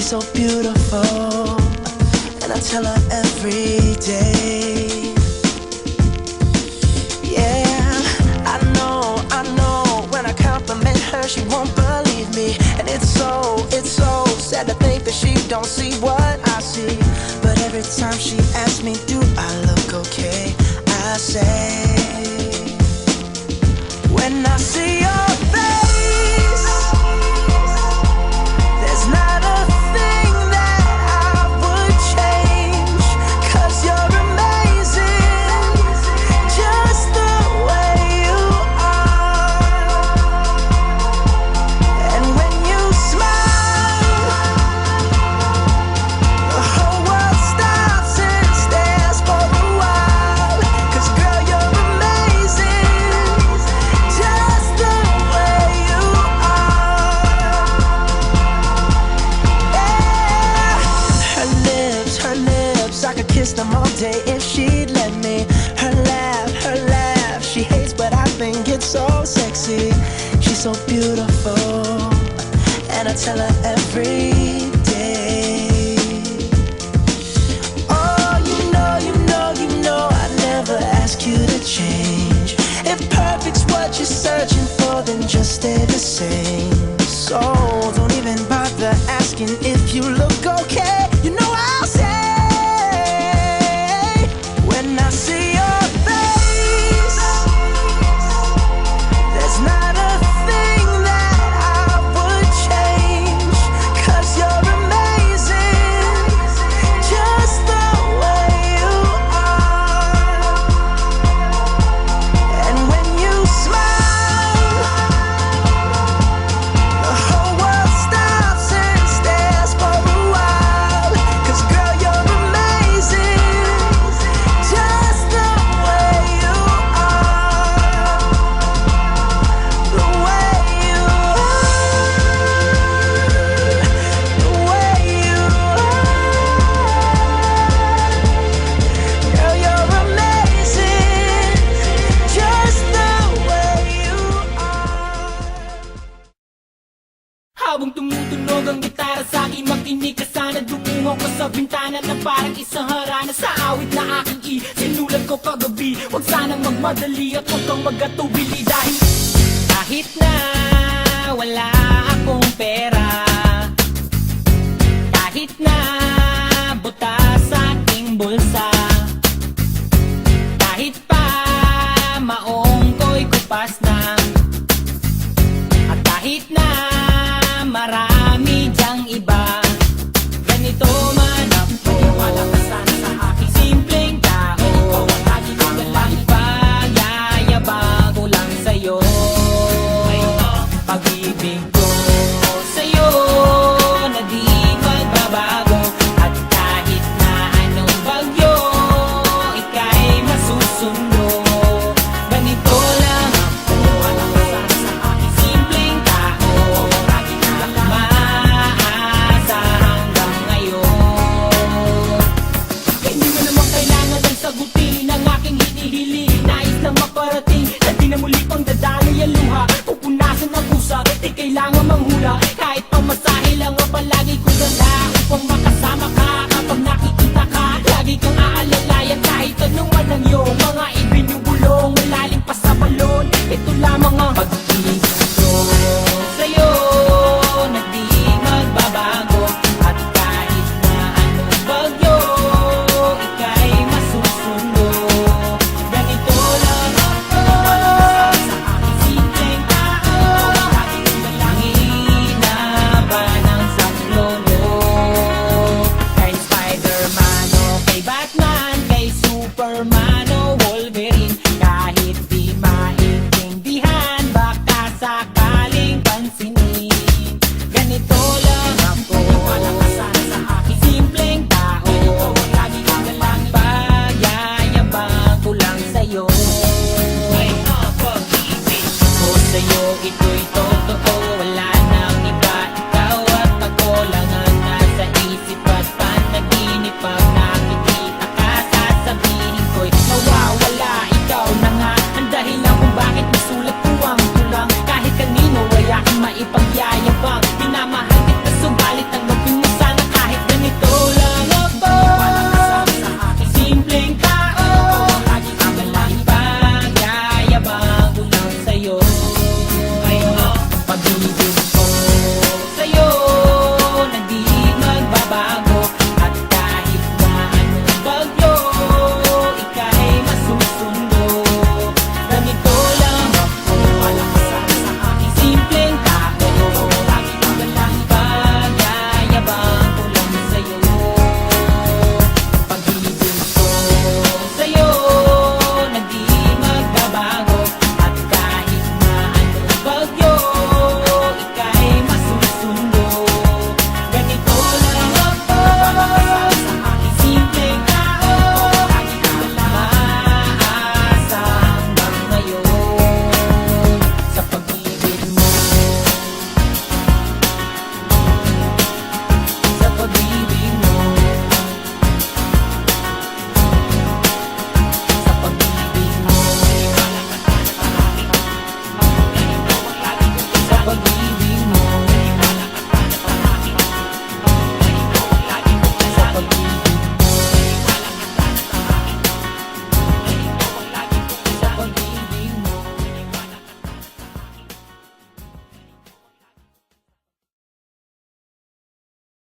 She's so beautiful, and I tell her every day. Yeah, I know, when I compliment her, she won't believe me. And it's so sad to think that she don't see what I see. But every time she asks me, do I look okay, I say, when I see your face, there's not a thing that I would change. 'Cause you're amazing, just the way you are. And when you smile, the whole world stops and stares for a while. 'Cause girl, you're amazing, just the way you are. Yeah. Her lips, I could kiss them all day if she'd let me. Her laugh, she hates but I think it's so sexy. She's so beautiful, and I tell her every day. Oh, you know, I never ask you to change. If perfect's what you're searching for, then just stay the same. So don't even bother asking if you look okay. You know I'll say, when I see your face, there's not a thing that I would change. 'Cause you're amazing, just the way you are. And when you smile, the whole world stops and stares for a while. 'Cause girl, you're amazing, just the way you are. The way you are, the way you are. Girl, you're amazing, just the way you are. Habang tumutunog ang gitara sa'kin, makinig ka sana. Dumungaw ko sa bintana na parang isang harana sa awit na aking sinulat ko kagabi. Huwag sanang magmadali at huwag kang magatubili. Dahil kahit na wala akong pera,